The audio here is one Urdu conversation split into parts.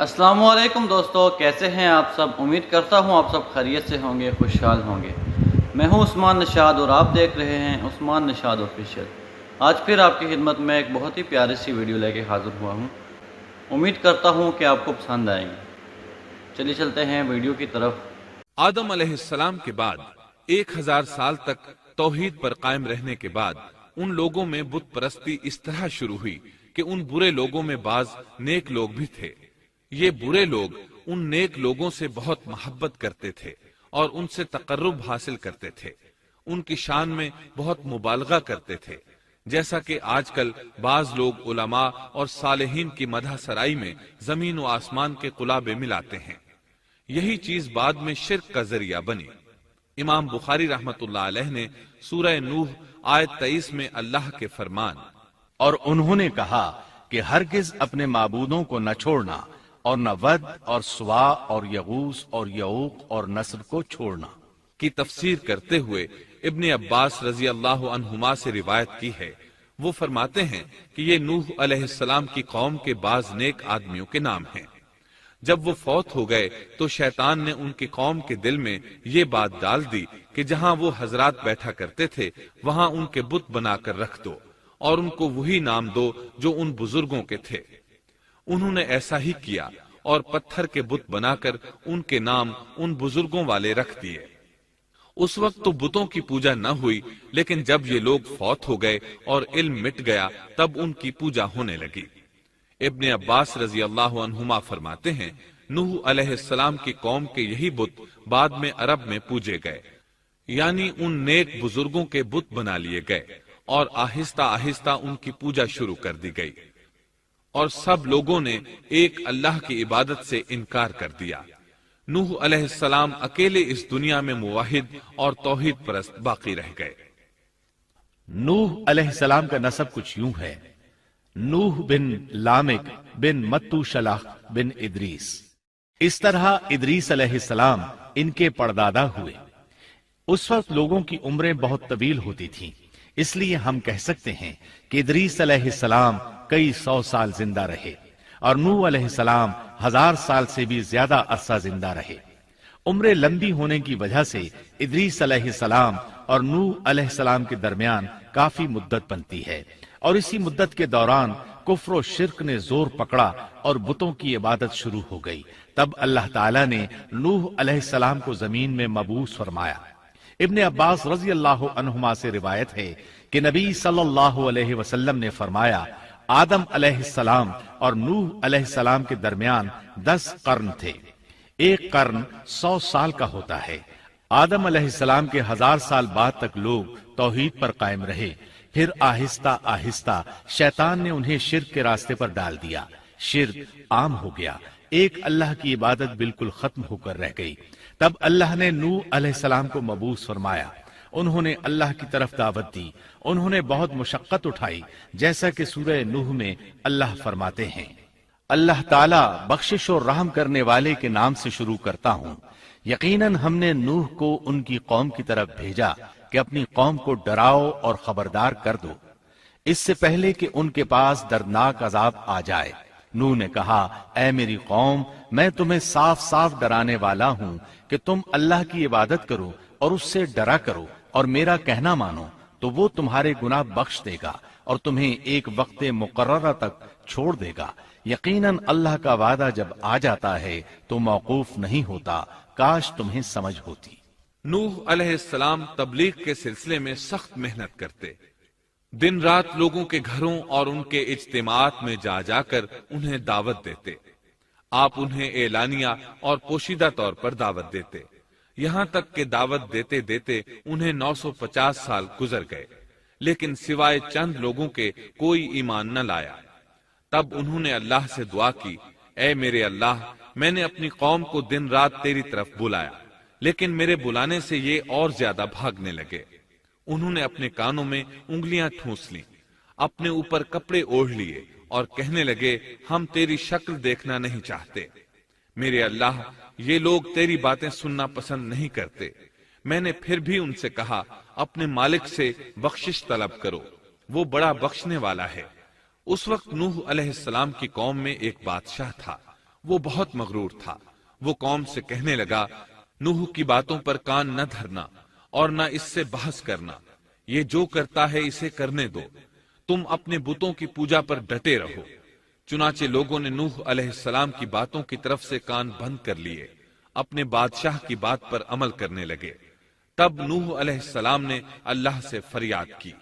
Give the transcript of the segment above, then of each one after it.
السلام علیکم دوستو، کیسے ہیں آپ سب؟ امید کرتا ہوں آپ سب خیریت سے ہوں گے، خوشحال ہوں گے۔ میں ہوں عثمان نشاد اور آپ دیکھ رہے ہیں عثمان نشاد آفیشیل۔ آج پھر آپ کی خدمت میں ایک بہت ہی پیاری سی ویڈیو لے کے حاضر ہوا ہوں۔ امید کرتا ہوں کہ آپ کو پسند آئے گی۔ چلیے چلتے ہیں ویڈیو کی طرف۔ آدم علیہ السلام کے بعد 1000 سال تک توحید پر قائم رہنے کے بعد ان لوگوں میں بت پرستی اس طرح شروع ہوئی کہ ان برے لوگوں میں بعض نیک لوگ بھی تھے۔ یہ برے لوگ ان نیک لوگوں سے بہت محبت کرتے تھے اور ان سے تقرب حاصل کرتے تھے، ان کی شان میں بہت مبالغہ کرتے تھے، جیسا کہ آج کل بعض لوگ علماء اور صالحین کی مدح سرائی میں زمین و آسمان کے قلابے ملاتے ہیں۔ یہی چیز بعد میں شرک کا ذریعہ بنی۔ امام بخاری رحمت اللہ علیہ نے سورہ نوح آیت 23 میں اللہ کے فرمان اور انہوں نے کہا کہ ہرگز اپنے معبودوں کو نہ چھوڑنا اور نہ ود اور سوا اور یغوث اور یعوق اور نصر کو چھوڑنا کی تفسیر کرتے ہوئے ابن عباس رضی اللہ عنہما سے روایت کی ہے۔ وہ فرماتے ہیں کہ یہ نوح علیہ السلام کی قوم کے بعض نیک آدمیوں کے نام ہیں۔ جب وہ فوت ہو گئے تو شیطان نے ان کی قوم کے دل میں یہ بات ڈال دی کہ جہاں وہ حضرات بیٹھا کرتے تھے وہاں ان کے بت بنا کر رکھ دو اور ان کو وہی نام دو جو ان بزرگوں کے تھے۔ انہوں نے ایسا ہی کیا اور پتھر کے بت بنا کر ان کے نام ان بزرگوں والے رکھ دیے۔ اس وقت تو بتوں کی پوجا نہ ہوئی، لیکن جب یہ لوگ فوت ہو گئے اور علم مٹ گیا تب ان کی پوجا ہونے لگی۔ ابن عباس رضی اللہ عنہما فرماتے ہیں نوح علیہ السلام کی قوم کے یہی بت بعد میں عرب میں پوجے گئے، یعنی ان نیک بزرگوں کے بت بنا لیے گئے اور آہستہ آہستہ ان کی پوجا شروع کر دی گئی، اور سب لوگوں نے ایک اللہ کی عبادت سے انکار کر دیا۔ نوح علیہ السلام اکیلے اس دنیا میں موحد اور توحید پرست باقی رہ گئے۔ نوح علیہ السلام کا نسب کچھ یوں ہے: نوح بن لامک بن متو شلح بن ادریس۔ اس طرح ادریس علیہ السلام ان کے پردادا ہوئے۔ اس وقت لوگوں کی عمریں بہت طویل ہوتی تھیں، اس لیے ہم کہہ سکتے ہیں کہ ادریس علیہ السلام کئی 100 سال زندہ رہے اور نوح علیہ السلام 1000 سال سے بھی زیادہ عرصہ زندہ رہے۔ عمریں لمبی ہونے کی وجہ سے ادریس علیہ السلام اور نوح علیہ السلام کے درمیان کافی مدت بنتی ہے، اور اسی مدت کے دوران کفر و شرک نے زور پکڑا اور بتوں کی عبادت شروع ہو گئی۔ تب اللہ تعالیٰ نے نوح علیہ السلام کو زمین میں مبعوث فرمایا۔ ابن عباس رضی اللہ عنہما سے روایت ہے کہ نبی صلی اللہ علیہ وسلم نے فرمایا آدم علیہ السلام اور نوح علیہ السلام کے درمیان 10 قرن تھے۔ ایک قرن 100 سال کا ہوتا ہے۔ آدم علیہ السلام کے 1000 سال بعد تک لوگ توحید پر قائم رہے، پھر آہستہ آہستہ شیطان نے انہیں شرک کے راستے پر ڈال دیا۔ شرک عام ہو گیا، ایک اللہ کی عبادت بالکل ختم ہو کر رہ گئی۔ تب اللہ نے نوح علیہ السلام کو مبعوث فرمایا۔ انہوں نے اللہ کی طرف دعوت دی، انہوں نے بہت مشقت اٹھائی، جیسا کہ سورہ نوح میں اللہ فرماتے ہیں: اللہ تعالیٰ بخشش اور رحم کرنے والے کے نام سے شروع کرتا ہوں۔ یقیناً ہم نے نوح کو ان کی قوم کی طرف بھیجا کہ اپنی قوم کو ڈراؤ اور خبردار کر دو، اس سے پہلے کہ ان کے پاس دردناک عذاب آ جائے۔ نوح نے کہا اے میری قوم، میں تمہیں صاف صاف ڈرانے والا ہوں کہ تم اللہ کی عبادت کرو اور اس سے ڈرا کرو اور میرا کہنا مانو، تو وہ تمہارے گناہ بخش دے گا اور تمہیں ایک وقت مقررہ تک چھوڑ دے گا۔ یقیناً اللہ کا وعدہ جب آ جاتا ہے تو موقوف نہیں ہوتا، کاش تمہیں سمجھ ہوتی۔ نوح علیہ السلام تبلیغ کے سلسلے میں سخت محنت کرتے، دن رات لوگوں کے گھروں اور ان کے اجتماعات میں جا جا کر انہیں دعوت دیتے۔ آپ انہیں اعلانیہ اور پوشیدہ طور پر دعوت دیتے، یہاں تک کہ دعوت دیتے دیتے انہیں 950 سال گزر گئے، لیکن سوائے چند لوگوں کے کوئی ایمان نہ لایا۔ تب انہوں نے اللہ سے دعا کی اے میرے اللہ، میں نے اپنی قوم کو دن رات تیری طرف بلایا، لیکن میرے بلانے سے یہ اور زیادہ بھاگنے لگے۔ انہوں نے اپنے کانوں میں انگلیاں ٹھونس لیں، اپنے اوپر کپڑے اوڑھ لیے اور کہنے لگے ہم تیری شکل دیکھنا نہیں چاہتے۔ میرے اللہ، یہ لوگ تیری باتیں سننا پسند نہیں کرتے۔ میں نے پھر بھی ان سے کہا اپنے مالک سے بخشش طلب کرو، وہ بڑا بخشنے والا ہے۔ اس وقت نوح علیہ السلام کی قوم میں ایک بادشاہ تھا، وہ بہت مغرور تھا۔ وہ قوم سے کہنے لگا، نوح کی باتوں پر کان نہ دھرنا اور نہ اس سے بحث کرنا، یہ جو کرتا ہے اسے کرنے دو، تم اپنے بتوں کی پوجا پر ڈٹے رہو۔ چنانچہ لوگوں نے نوح علیہ السلام کی باتوں کی طرف سے کان بند کر لیے، اپنے بادشاہ کی بات پر عمل کرنے لگے۔ تب نوح علیہ السلام نے اللہ سے فریاد کی،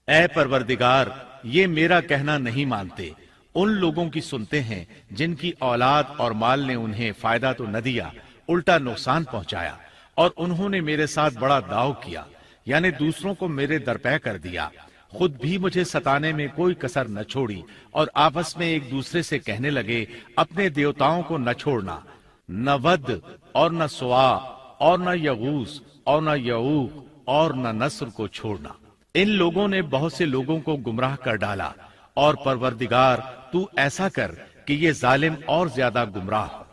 اے پروردگار، یہ میرا کہنا نہیں مانتے، ان لوگوں کی سنتے ہیں جن کی اولاد اور مال نے انہیں فائدہ تو نہ دیا، الٹا نقصان پہنچایا، اور انہوں نے میرے ساتھ بڑا داؤ کیا، یعنی دوسروں کو میرے درپے کر دیا، خود بھی مجھے ستانے میں کوئی کسر نہ چھوڑی، اور آپس میں ایک دوسرے سے کہنے لگے، اپنے دیوتاؤں کو نہ چھوڑنا، نہ ود اور نہ سوا اور نہ یغوث اور نہ یعوق اور نہ نصر کو چھوڑنا۔ ان لوگوں نے بہت سے لوگوں کو گمراہ کر ڈالا، اور پروردگار تو ایسا کر کہ یہ ظالم اور زیادہ گمراہ ہو۔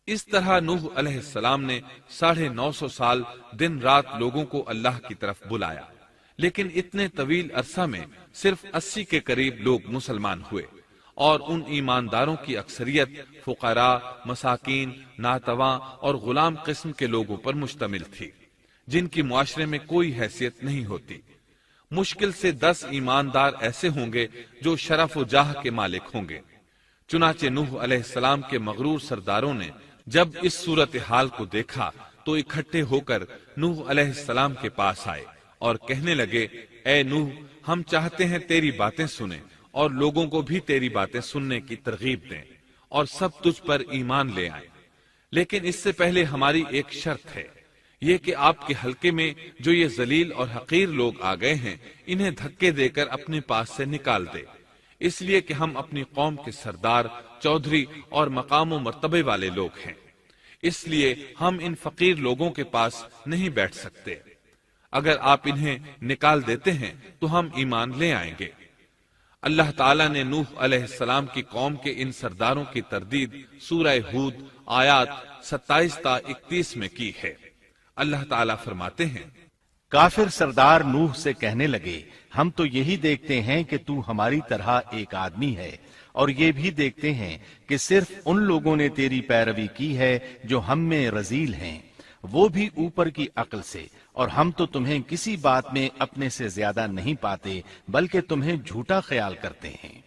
اس طرح نوح علیہ السلام نے 950 سال دن رات لوگوں کو اللہ کی طرف بلایا، لیکن اتنے طویل عرصہ میں صرف 80 کے قریب لوگ مسلمان ہوئے، اور ان ایمانداروں کی اکثریت فقراء، مساکین، ناتواں اور غلام قسم کے لوگوں پر مشتمل تھی، جن کی معاشرے میں کوئی حیثیت نہیں ہوتی۔ مشکل سے 10 ایماندار ایسے ہوں گے جو شرف و جاہ کے مالک ہوں گے۔ چنانچہ نوح علیہ السلام کے مغرور سرداروں نے جب اس صورتحال کو دیکھا تو اکٹھے ہو کر نوح علیہ السلام کے پاس آئے اور کہنے لگے، اے نوح، ہم چاہتے ہیں تیری باتیں سنیں اور لوگوں کو بھی تیری باتیں سننے کی ترغیب دیں اور سب تجھ پر ایمان لے آئیں، لیکن اس سے پہلے ہماری ایک شرط ہے، یہ کہ آپ کے حلقے میں جو یہ ذلیل اور حقیر لوگ آ گئے ہیں انہیں دھکے دے کر اپنے پاس سے نکال دے، اس لیے کہ ہم اپنی قوم کے سردار، چودھری اور مقام و مرتبے والے لوگ ہیں، اس لیے ہم ان فقیر لوگوں کے پاس نہیں بیٹھ سکتے۔ اگر آپ انہیں نکال دیتے ہیں تو ہم ایمان لے آئیں گے۔ اللہ تعالیٰ نے نوح علیہ السلام کی قوم کے ان سرداروں کی تردید سورہ ہود آیات 27 تا 31 میں کی ہے۔ اللہ تعالیٰ فرماتے ہیں، کافر سردار نوح سے کہنے لگے، ہم تو یہی دیکھتے ہیں کہ تو ہماری طرح ایک آدمی ہے، اور یہ بھی دیکھتے ہیں کہ صرف ان لوگوں نے تیری پیروی کی ہے جو ہم میں رذیل ہیں، وہ بھی اوپر کی عقل سے، اور ہم تو تمہیں کسی بات میں اپنے سے زیادہ نہیں پاتے بلکہ تمہیں جھوٹا خیال کرتے ہیں۔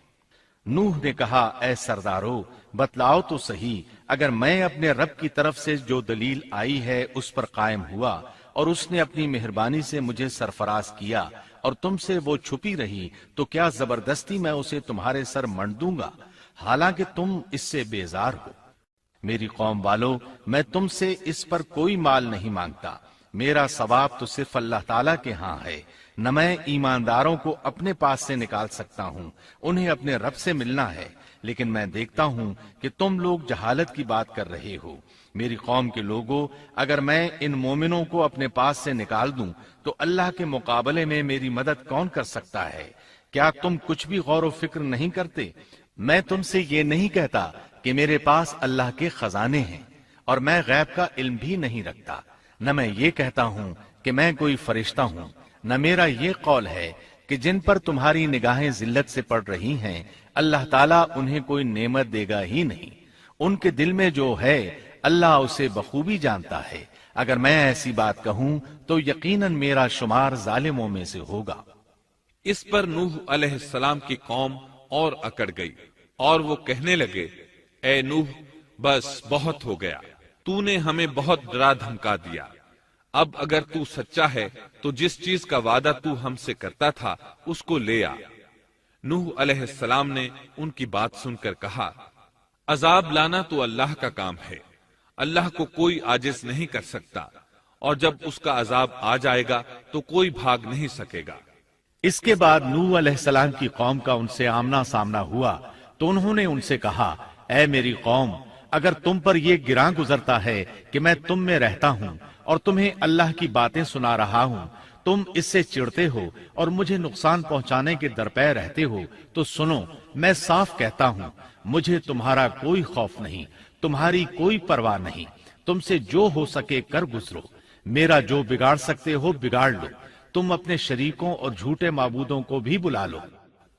نوح نے کہا، اے سردارو، بتلاؤ تو صحیح، اگر میں اپنے رب کی طرف سے جو دلیل آئی ہے اس پر قائم ہوا اور اس نے اپنی مہربانی سے مجھے سرفراز کیا اور تم سے وہ چھپی رہی، تو کیا زبردستی میں اسے تمہارے سر منڈ دوں گا، حالانکہ تم اس سے بیزار ہو۔ میری قوم والو، میں تم سے اس پر کوئی مال نہیں مانگتا، میرا ثواب تو صرف اللہ تعالیٰ کے ہاں ہے، نہ میں ایمانداروں کو اپنے پاس سے نکال سکتا ہوں، انہیں اپنے رب سے ملنا ہے، لیکن میں دیکھتا ہوں کہ تم لوگ جہالت کی بات کر رہے ہو۔ میری قوم کے لوگوں، اگر میں ان مومنوں کو اپنے پاس سے نکال دوں تو اللہ کے مقابلے میں میری مدد کون کر سکتا ہے؟ کیا تم کچھ بھی غور و فکر نہیں کرتے؟ میں تم سے یہ نہیں کہتا کہ میرے پاس اللہ کے خزانے ہیں، اور میں غیب کا علم بھی نہیں رکھتا، نہ میں یہ کہتا ہوں کہ میں کوئی فرشتہ ہوں، نہ میرا یہ قول ہے کہ جن پر تمہاری نگاہیں ذلت سے پڑ رہی ہیں اللہ تعالیٰ انہیں کوئی نعمت دے گا ہی نہیں، ان کے دل میں جو ہے اللہ اسے بخوبی جانتا ہے۔ اگر میں ایسی بات کہوں تو یقیناً میرا شمار ظالموں میں سے ہوگا۔ اس پر نوح علیہ السلام کی قوم اور اکڑ گئی اور وہ کہنے لگے، اے نوح، بس بہت ہو گیا، تو نے ہمیں بہت ڈرا دھمکا دیا، اب اگر تو سچا ہے تو جس چیز کا وعدہ تو ہم سے کرتا تھا اس کو لے آ۔ نوح علیہ السلام نے ان کی بات سن کر کہا، عذاب لانا تو اللہ کا کام ہے، اللہ کو کوئی عاجز نہیں کر سکتا، اور جب اس کا عذاب آ جائے گا تو کوئی بھاگ نہیں سکے گا۔ اس کے بعد نوح علیہ السلام کی قوم کا ان سے آمنا سامنا ہوا تو انہوں نے ان سے کہا، اے میری قوم، اگر تم پر یہ گراں گزرتا ہے کہ میں تم میں رہتا ہوں اور تمہیں اللہ کی باتیں سنا رہا ہوں، تم اس سے چڑھتے ہو اور مجھے نقصان پہنچانے کے درپے رہتے ہو، تو سنو، میں صاف کہتا ہوں، مجھے تمہارا کوئی خوف نہیں، تمہاری کوئی پرواہ نہیں، تم سے جو ہو سکے کر گزرو، میرا جو بگاڑ سکتے ہو بگاڑ لو، تم اپنے شریکوں اور جھوٹے معبودوں کو بھی بلا لو۔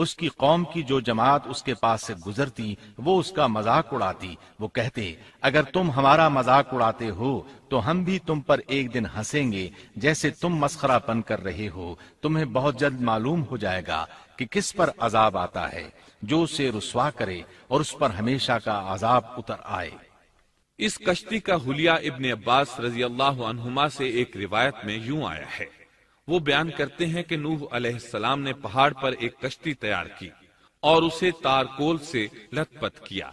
اس کی قوم کی جو جماعت اس کے پاس سے گزرتی وہ اس کا مذاق اڑاتی، وہ کہتے اگر تم ہمارا مذاق اڑاتے ہو تو ہم بھی تم پر ایک دن ہنسیں گے جیسے تم مسخرہ پن کر رہے ہو۔ تمہیں بہت جلد معلوم ہو جائے گا کہ کس پر عذاب آتا ہے، جو اسے رسوا کرے اور اس پر ہمیشہ کا عذاب اتر آئے۔ اس کشتی کا حلیہ ابن عباس رضی اللہ عنہما سے ایک روایت میں یوں آیا ہے۔ وہ بیان کرتے ہیں کہ نوح علیہ السلام نے پہاڑ پر ایک کشتی تیار کی اور اسے تارکول سے لت پت کیا۔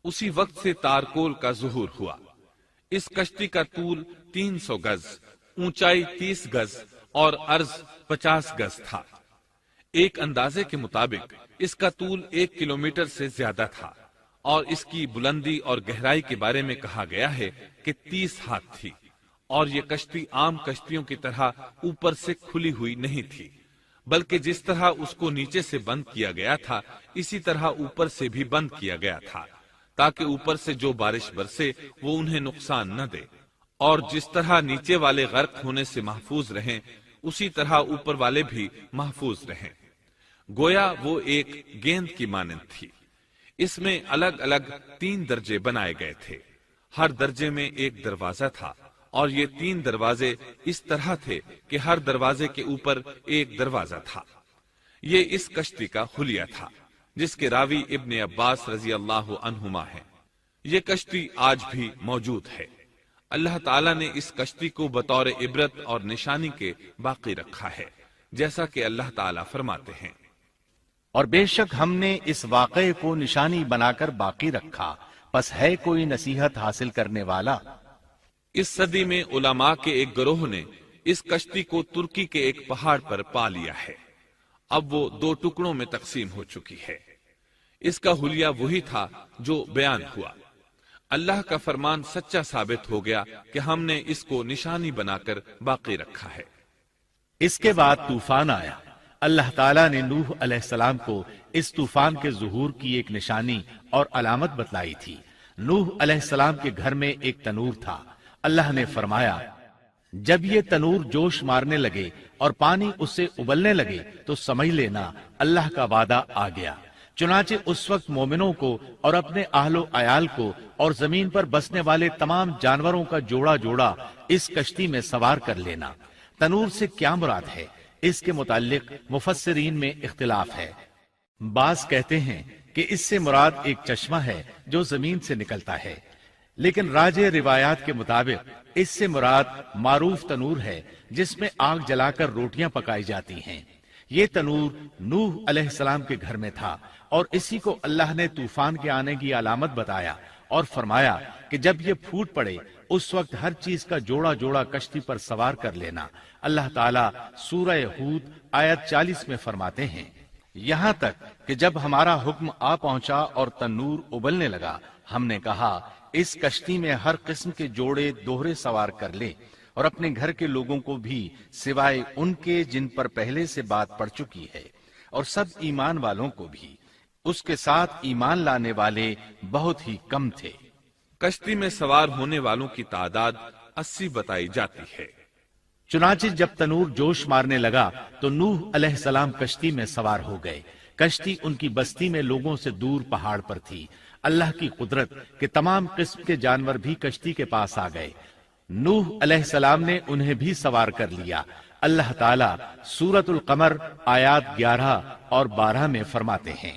اسی وقت سے تارکول کا ظہور ہوا۔ اس کشتی کا طول 300 گز، اونچائی 30 گز اور عرض 50 گز تھا۔ ایک اندازے کے مطابق اس کا طول 1 کلومیٹر سے زیادہ تھا اور اس کی بلندی اور گہرائی کے بارے میں کہا گیا ہے کہ 30 ہاتھ تھی، اور یہ کشتی عام کشتیوں کی طرح اوپر سے کھلی ہوئی نہیں تھی، بلکہ جس طرح اس کو نیچے سے بند کیا گیا تھا اسی طرح اوپر سے بھی بند کیا گیا تھا، تاکہ اوپر سے جو بارش برسے وہ انہیں نقصان نہ دے، اور جس طرح نیچے والے غرق ہونے سے محفوظ رہیں اسی طرح اوپر والے بھی محفوظ رہیں۔ گویا وہ ایک گیند کی مانند تھی۔ اس میں الگ الگ 3 درجے بنائے گئے تھے، ہر درجے میں ایک دروازہ تھا، اور یہ 3 دروازے اس طرح تھے کہ ہر دروازے کے اوپر ایک دروازہ تھا۔ یہ اس کشتی کا حلیہ تھا جس کے راوی ابن عباس رضی اللہ عنہما ہے۔ یہ کشتی آج بھی موجود ہے۔ اللہ تعالیٰ نے اس کشتی کو بطور عبرت اور نشانی کے باقی رکھا ہے، جیسا کہ اللہ تعالیٰ فرماتے ہیں، اور بے شک ہم نے اس واقعے کو نشانی بنا کر باقی رکھا، پس ہے کوئی نصیحت حاصل کرنے والا۔ اس صدی میں علماء کے ایک گروہ نے اس کشتی کو ترکی کے ایک پہاڑ پر پا لیا ہے۔ اب وہ 2 ٹکڑوں میں تقسیم ہو چکی ہے۔ اس کا حلیہ وہی تھا جو بیان ہوا۔ اللہ کا فرمان سچا ثابت ہو گیا کہ ہم نے اس کو نشانی بنا کر باقی رکھا ہے۔ اس کے بعد طوفان آیا۔ اللہ تعالیٰ نے نوح علیہ السلام کو اس طوفان کے ظہور کی ایک نشانی اور علامت بتلائی تھی۔ نوح علیہ السلام کے گھر میں ایک تنور تھا۔ اللہ نے فرمایا جب یہ تنور جوش مارنے لگے اور پانی اس سے ابلنے لگے تو سمجھ لینا اللہ کا وعدہ آ گیا۔ چنانچہ اس وقت مومنوں کو اور اپنے اہل و عیال کو اور زمین پر بسنے والے تمام جانوروں کا جوڑا جوڑا اس کشتی میں سوار کر لینا۔ تنور سے کیا مراد ہے، اس کے متعلق مفسرین میں اختلاف ہے۔ بعض کہتے ہیں کہ اس سے مراد ایک چشمہ ہے جو زمین سے نکلتا ہے، لیکن راجح روایات کے مطابق اس سے مراد معروف تنور ہے جس میں آگ جلا کر روٹیاں پکائی جاتی ہیں۔ یہ تنور نوح علیہ السلام کے گھر میں تھا، اور اسی کو اللہ نے طوفان کے آنے کی علامت بتایا اور فرمایا کہ جب یہ پھوٹ پڑے اس وقت ہر چیز کا جوڑا جوڑا کشتی پر سوار کر لینا۔ اللہ تعالیٰ سورہ ہود آیت 40 میں فرماتے ہیں، یہاں تک کہ جب ہمارا حکم آ پہنچا اور تنور ابلنے لگا، ہم نے کہا اس کشتی میں ہر قسم کے جوڑے دوہرے سوار کر لے، اور اپنے گھر کے لوگوں کو بھی سوائے ان کے جن پر پہلے سے بات پڑ چکی ہے، اور سب ایمان والوں کو بھی۔ اس کے ساتھ ایمان لانے والے بہت ہی کم تھے۔ کشتی میں سوار ہونے والوں کی تعداد 80 بتائی جاتی ہے۔ چنانچہ جب تنور جوش مارنے لگا تو نوح علیہ السلام کشتی میں سوار ہو گئے۔ کشتی ان کی بستی میں لوگوں سے دور پہاڑ پر تھی۔ اللہ کی قدرت کہ تمام قسم کے جانور بھی کشتی کے پاس آ گئے۔ نوح علیہ السلام نے انہیں بھی سوار کر لیا۔ اللہ تعالیٰ سورۃ القمر آیات 11 اور 12 میں فرماتے ہیں،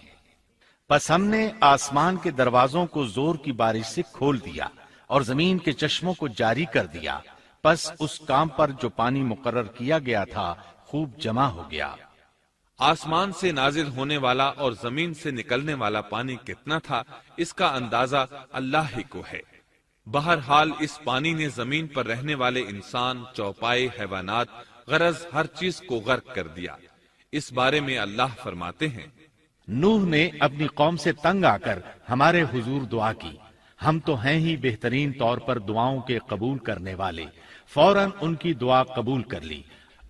پس ہم نے آسمان کے دروازوں کو زور کی بارش سے کھول دیا اور زمین کے چشموں کو جاری کر دیا، پس اس کام پر جو پانی مقرر کیا گیا تھا خوب جمع ہو گیا۔ آسمان سے نازل ہونے والا اور زمین سے نکلنے والا پانی کتنا تھا اس کا اندازہ اللہ ہی کو ہے۔ بہرحال اس پانی نے زمین پر رہنے والے انسان، چوپائے، حیوانات، غرض ہر چیز کو غرق کر دیا۔ اس بارے میں اللہ فرماتے ہیں، نوح نے اپنی قوم سے تنگ آ کر ہمارے حضور دعا کی، ہم تو ہیں ہی بہترین طور پر دعاؤں کے قبول کرنے والے۔ فوراً ان کی دعا قبول کر لی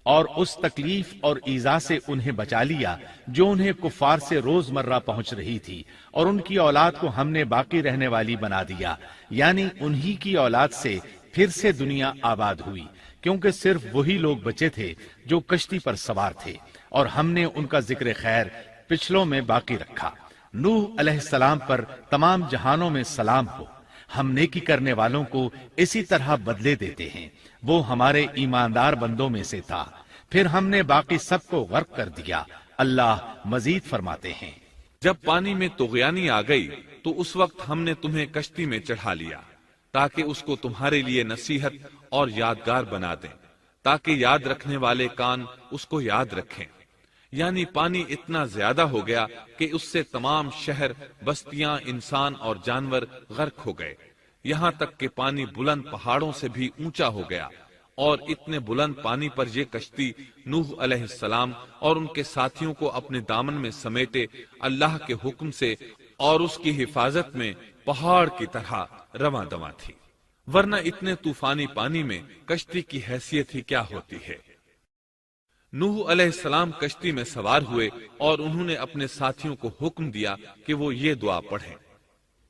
اور اس تکلیف اور ایذا سے انہیں بچا لیا جو انہیں کفار سے روزمرہ پہنچ رہی تھی، اور ان کی اولاد کو ہم نے باقی رہنے والی بنا دیا، یعنی انہی کی اولاد سے پھر سے دنیا آباد ہوئی، کیونکہ صرف وہی لوگ بچے تھے جو کشتی پر سوار تھے، اور ہم نے ان کا ذکر خیر پچھلوں میں باقی رکھا۔ نوح علیہ السلام پر تمام جہانوں میں سلام ہو۔ ہم نیکی کرنے والوں کو اسی طرح بدلے دیتے ہیں، وہ ہمارے ایماندار بندوں میں سے تھا، پھر ہم نے باقی سب کو غرق کر دیا۔ اللہ مزید فرماتے ہیں، جب پانی میں طغیانی آ گئی تو اس وقت ہم نے تمہیں کشتی میں چڑھا لیا تاکہ اس کو تمہارے لیے نصیحت اور یادگار بنا دیں، تاکہ یاد رکھنے والے کان اس کو یاد رکھیں۔ یعنی پانی اتنا زیادہ ہو گیا کہ اس سے تمام شہر، بستیاں، انسان اور جانور غرق ہو گئے، یہاں تک کہ پانی بلند پہاڑوں سے بھی اونچا ہو گیا، اور اتنے بلند پانی پر یہ کشتی نوح علیہ السلام اور ان کے ساتھیوں کو اپنے دامن میں سمیٹے اللہ کے حکم سے اور اس کی حفاظت میں پہاڑ کی طرح رواں دواں تھی، ورنہ اتنے طوفانی پانی میں کشتی کی حیثیت ہی کیا ہوتی ہے۔ نوح علیہ السلام کشتی میں سوار ہوئے اور انہوں نے اپنے ساتھیوں کو حکم دیا کہ وہ یہ دعا پڑھیں،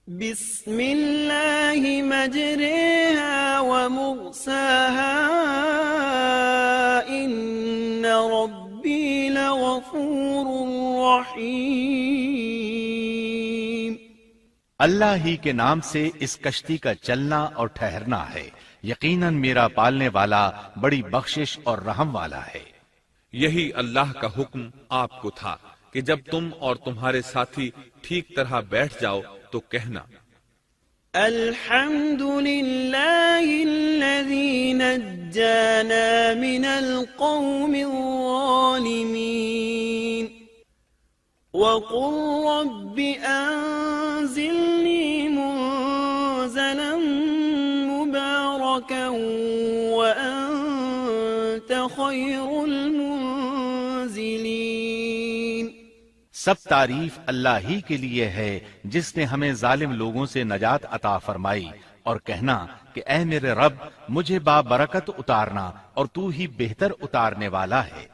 بسم اللہ مجریہا ومرساہا ان ربی لغفور رحیم۔ اللہ ہی کے نام سے اس کشتی کا چلنا اور ٹھہرنا ہے، یقیناً میرا پالنے والا بڑی بخشش اور رحم والا ہے۔ یہی اللہ کا حکم آپ کو تھا کہ جب تم اور تمہارے ساتھی ٹھیک طرح بیٹھ جاؤ تو کہنا، الحمد للہ الذی نجانا من القوم الظالمین وقل رب انزلنی منزلا مبارکا وانت خیر المنزلین۔ سب تعریف اللہ ہی کے لیے ہے جس نے ہمیں ظالم لوگوں سے نجات عطا فرمائی، اور کہنا کہ اے میرے رب مجھے بابرکت اتارنا اور تو ہی بہتر اتارنے والا ہے۔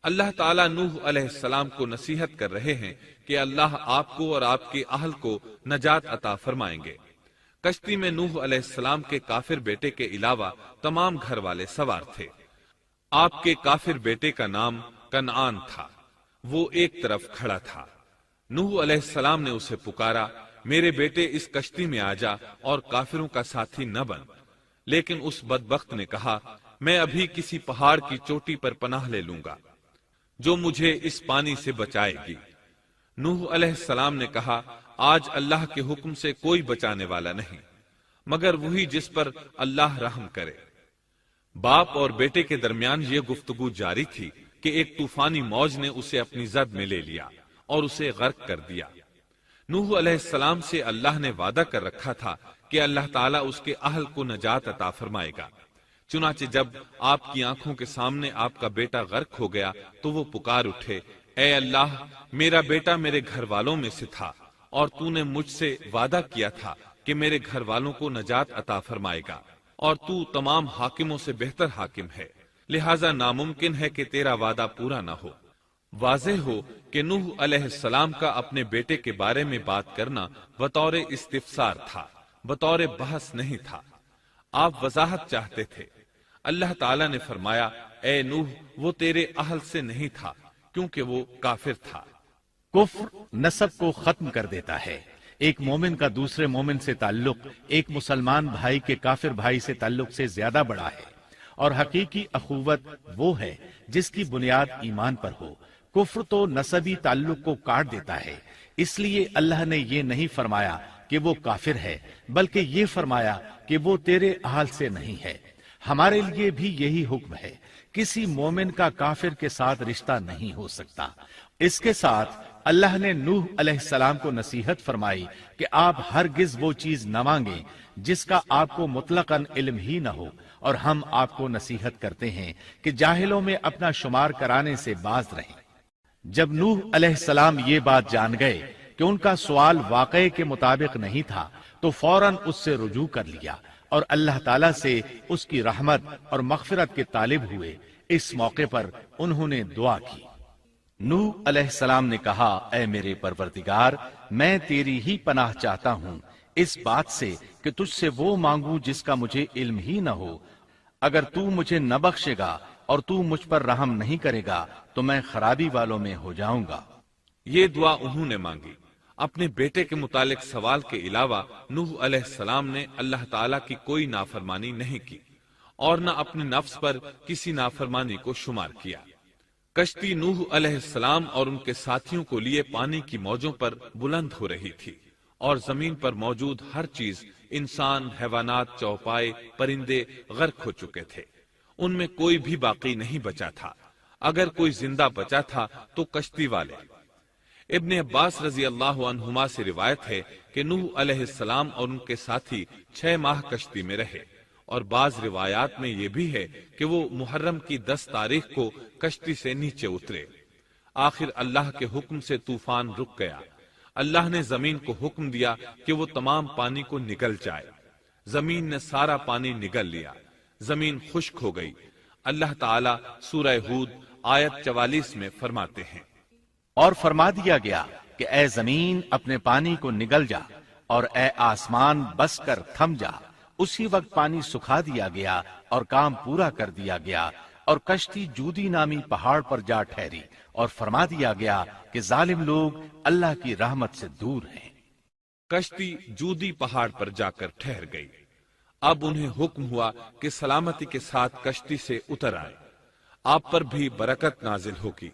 اللہ تعالیٰ نوح علیہ السلام کو نصیحت کر رہے ہیں کہ اللہ آپ کو اور آپ کے اہل کو نجات عطا فرمائیں گے۔ کشتی میں نوح علیہ السلام کے کافر بیٹے کے علاوہ تمام گھر والے سوار تھے۔ آپ کے کافر بیٹے کا نام کنعان تھا، وہ ایک طرف کھڑا تھا۔ نوح علیہ السلام نے اسے پکارا، میرے بیٹے اس کشتی میں آ جا اور کافروں کا ساتھی نہ بن، لیکن اس بدبخت نے کہا، میں ابھی کسی پہاڑ کی چوٹی پر پناہ لے لوں گا جو مجھے اس پانی سے بچائے گی۔ نوح علیہ السلام نے کہا، آج اللہ کے حکم سے کوئی بچانے والا نہیں مگر وہی جس پر اللہ رحم کرے۔ باپ اور بیٹے کے درمیان یہ گفتگو جاری تھی کہ ایک طوفانی موج نے اسے اپنی زد میں لے لیا اور اسے غرق کر دیا۔ نوح علیہ السلام سے اللہ نے وعدہ کر رکھا تھا کہ اللہ تعالیٰ اس کے اہل کو نجات عطا فرمائے گا۔ چنانچہ جب آپ کی آنکھوں کے سامنے آپ کا بیٹا غرق ہو گیا تو وہ پکار اٹھے، اے اللہ، میرا بیٹا میرے گھر والوں میں سے تھا اور تو نے مجھ سے وعدہ کیا تھا کہ میرے گھر والوں کو نجات عطا فرمائے گا، اور تو تمام حاکموں سے بہتر حاکم ہے، لہذا ناممکن ہے کہ تیرا وعدہ پورا نہ ہو۔ واضح ہو کہ نوح علیہ السلام کا اپنے بیٹے کے بارے میں بات کرنا بطور استفسار تھا، بطور بحث نہیں تھا۔ آپ وضاحت چاہتے تھے۔ اللہ تعالیٰ نے فرمایا، اے نوح، وہ تیرے اہل سے نہیں تھا کیونکہ وہ کافر تھا۔ کفر نسب کو ختم کر دیتا ہے۔ ایک مومن کا دوسرے مومن سے تعلق ایک مسلمان بھائی کے کافر بھائی سے تعلق سے زیادہ بڑا ہے، اور حقیقی اخوت وہ ہے جس کی بنیاد ایمان پر ہو۔ کفر تو نسبی تعلق کو کاٹ دیتا ہے، اس لیے اللہ نے یہ نہیں فرمایا کہ وہ کافر ہے، بلکہ یہ فرمایا کہ وہ تیرے اہل سے نہیں ہے۔ ہمارے لیے بھی یہی حکم ہے، کسی مومن کا کافر کے ساتھ رشتہ نہیں ہو سکتا۔ اس کے ساتھ اللہ نے نوح علیہ السلام کو نصیحت فرمائی کہ آپ ہرگز وہ چیز نہ مانگیں جس کا آپ کو مطلقاً علم ہی نہ ہو، اور ہم آپ کو نصیحت کرتے ہیں کہ جاہلوں میں اپنا شمار کرانے سے باز رہیں۔ جب نوح علیہ السلام یہ بات جان گئے کہ ان کا سوال واقعے کے مطابق نہیں تھا تو فوراً اس سے رجوع کر لیا اور اللہ تعالیٰ سے اس کی رحمت اور مغفرت کے طالب ہوئے۔ اس موقع پر انہوں نے دعا کی۔ نوح علیہ السلام نے کہا، اے میرے پروردگار، میں تیری ہی پناہ چاہتا ہوں اس بات سے کہ تجھ سے وہ مانگوں جس کا مجھے علم ہی نہ ہو۔ اگر تو مجھے نہ بخشے گا اور تو مجھ پر رحم نہیں کرے گا تو میں خرابی والوں میں ہو جاؤں گا۔ یہ دعا انہوں نے مانگی۔ اپنے بیٹے کے متعلق سوال کے علاوہ نوح علیہ السلام نے اللہ تعالیٰ کی کوئی نافرمانی نہیں کی اور نہ اپنے نفس پر کسی نافرمانی کو شمار کیا۔ کشتی نوح علیہ السلام اور ان کے ساتھیوں کو لیے پانی کی موجوں پر بلند ہو رہی تھی اور زمین پر موجود ہر چیز، انسان، حیوانات، چوپائے، پرندے غرق ہو چکے تھے۔ ان میں کوئی بھی باقی نہیں بچا تھا۔ اگر کوئی زندہ بچا تھا تو کشتی والے۔ ابن عباس رضی اللہ عنہما سے روایت ہے کہ نوح علیہ السلام اور ان کے ساتھی 6 ماہ کشتی میں رہے، اور بعض روایات میں یہ بھی ہے کہ وہ محرم کی 10 تاریخ کو کشتی سے نیچے اترے۔ آخر اللہ کے حکم سے طوفان رک گیا۔ اللہ نے زمین کو حکم دیا کہ وہ تمام پانی کو نگل جائے۔ زمین نے سارا پانی نگل لیا، زمین خشک ہو گئی۔ اللہ تعالی سورہ ہود آیت 44 میں فرماتے ہیں، اور فرما دیا گیا کہ اے زمین اپنے پانی کو نگل جا، اور اے آسمان بس کر تھم جا۔ اسی وقت پانی سکھا دیا گیا اور کام پورا کر دیا گیا، اور کشتی جودی نامی پہاڑ پر جا ٹھہری، اور فرما دیا گیا کہ ظالم لوگ اللہ کی رحمت سے دور ہیں۔ کشتی جودی پہاڑ پر جا کر ٹھہر گئی۔ اب انہیں حکم ہوا کہ سلامتی کے ساتھ کشتی سے اتر آئے۔ آپ پر بھی برکت نازل ہوگی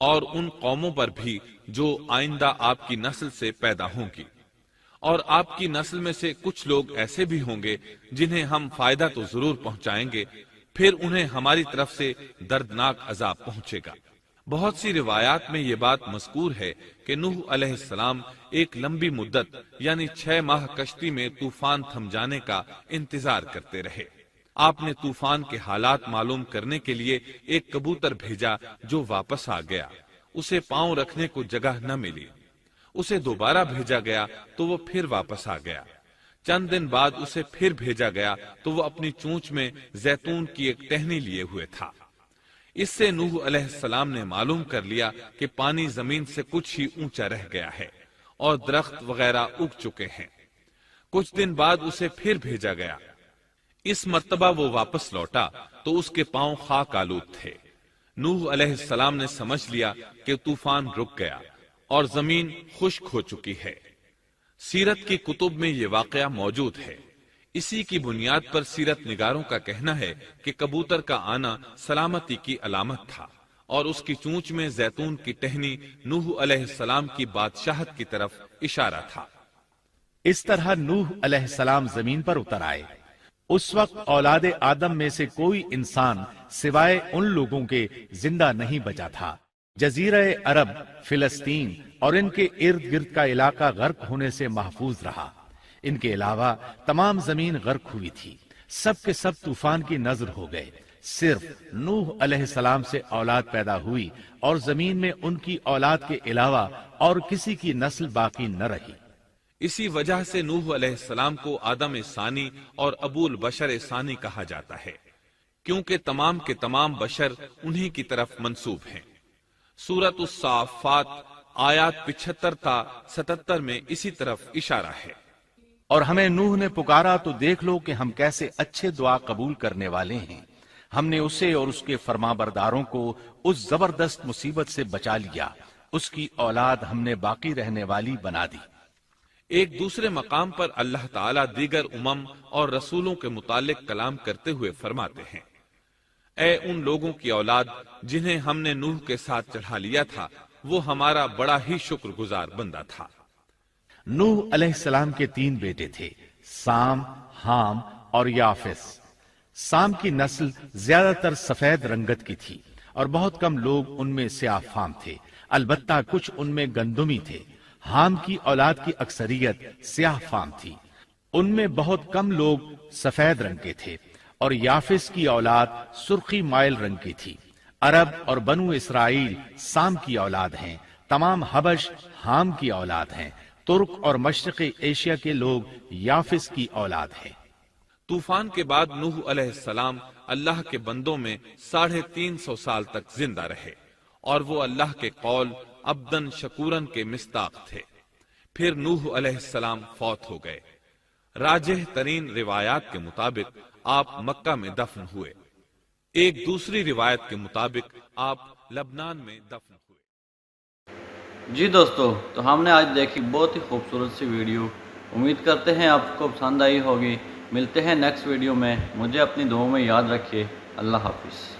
اور ان قوموں پر بھی جو آئندہ آپ کی نسل سے پیدا ہوں گی، اور آپ کی نسل میں سے کچھ لوگ ایسے بھی ہوں گے جنہیں ہم فائدہ تو ضرور پہنچائیں گے، پھر انہیں ہماری طرف سے دردناک عذاب پہنچے گا۔ بہت سی روایات میں یہ بات مذکور ہے کہ نوح علیہ السلام ایک لمبی مدت یعنی 6 ماہ کشتی میں طوفان تھم جانے کا انتظار کرتے رہے۔ آپ نے طوفان کے حالات معلوم کرنے کے لیے ایک کبوتر بھیجا جو واپس آ گیا۔ اسے پاؤں رکھنے کو جگہ نہ ملی۔ اسے دوبارہ بھیجا گیا تو وہ پھر واپس آ گیا۔ چند دن بعد اسے پھر بھیجا گیا تو وہ اپنی چونچ میں زیتون کی ایک ٹہنی لیے ہوئے تھا۔ اس سے نوح علیہ السلام نے معلوم کر لیا کہ پانی زمین سے کچھ ہی اونچا رہ گیا ہے اور درخت وغیرہ اگ چکے ہیں۔ کچھ دن بعد اسے پھر بھیجا گیا۔ اس مرتبہ وہ واپس لوٹا تو اس کے پاؤں خاک آلود تھے۔ نوح علیہ السلام نے سمجھ لیا کہ طوفان رک گیا اور زمین خشک ہو چکی ہے۔ سیرت کی کتب میں یہ واقعہ موجود ہے۔ اسی کی بنیاد پر سیرت نگاروں کا کہنا ہے کہ کبوتر کا آنا سلامتی کی علامت تھا، اور اس کی چونچ میں زیتون کی ٹہنی نوح علیہ السلام کی بادشاہت کی طرف اشارہ تھا۔ اس طرح نوح علیہ السلام زمین پر اتر آئے۔ اس وقت اولاد آدم میں سے کوئی انسان سوائے ان لوگوں کے زندہ نہیں بچا تھا۔ جزیرہ عرب، فلسطین اور ان کے ارد گرد کا علاقہ غرق ہونے سے محفوظ رہا۔ ان کے علاوہ تمام زمین غرق ہوئی تھی۔ سب کے سب طوفان کی نذر ہو گئے۔ صرف نوح علیہ السلام سے اولاد پیدا ہوئی، اور زمین میں ان کی اولاد کے علاوہ اور کسی کی نسل باقی نہ رہی۔ اسی وجہ سے نوح علیہ السلام کو آدم ثانی اور ابو البشر ثانی کہا جاتا ہے، کیونکہ تمام کے تمام بشر انہی کی طرف منسوب ہیں۔ سورۃ الصافات آیات 75 تا 77 میں اسی طرف اشارہ ہے۔ اور ہمیں نوح نے پکارا تو دیکھ لو کہ ہم کیسے اچھے دعا قبول کرنے والے ہیں۔ ہم نے اسے اور اس کے فرمانبرداروں کو اس زبردست مصیبت سے بچا لیا۔ اس کی اولاد ہم نے باقی رہنے والی بنا دی۔ ایک دوسرے مقام پر اللہ تعالیٰ دیگر امم اور رسولوں کے متعلق کلام کرتے ہوئے فرماتے ہیں، اے ان لوگوں کی اولاد جنہیں ہم نے نوح کے ساتھ چڑھا لیا تھا، وہ ہمارا بڑا ہی شکر گزار بندہ تھا۔ نوح علیہ السلام کے 3 بیٹے تھے، سام، حام اور یافس۔ سام کی نسل زیادہ تر سفید رنگت کی تھی، اور بہت کم لوگ ان میں سیاہ فام تھے، البتہ کچھ ان میں گندمی تھے۔ حام کی اولاد کی اکثریت سیاہ فام تھی، ان میں بہت کم لوگ سفید رنگ کے تھے، اور یافس کی اولاد سرخی مائل رنگ کی تھی۔ عرب اور بنو اسرائیل سام کی اولاد ہیں، تمام حبش حام کی اولاد ہیں، ترک اور مشرقی ایشیا کے لوگ یافس کی اولاد ہیں۔ طوفان کے بعد نوح علیہ السلام اللہ کے بندوں میں 350 سال تک زندہ رہے، اور وہ اللہ کے قول عبدن شکورن کے مصداق تھے۔ پھر نوح علیہ السلام فوت ہو گئے۔ راجح ترین روایات کے مطابق آپ مکہ میں دفن ہوئے۔ ایک دوسری روایت کے مطابق آپ لبنان میں دفن ہوئے۔ جی دوستو، تو ہم نے آج دیکھی بہت ہی خوبصورت سی ویڈیو، امید کرتے ہیں آپ کو پسند آئی ہوگی۔ ملتے ہیں نیکسٹ ویڈیو میں، مجھے اپنی دعاؤں میں یاد رکھیے۔ اللہ حافظ۔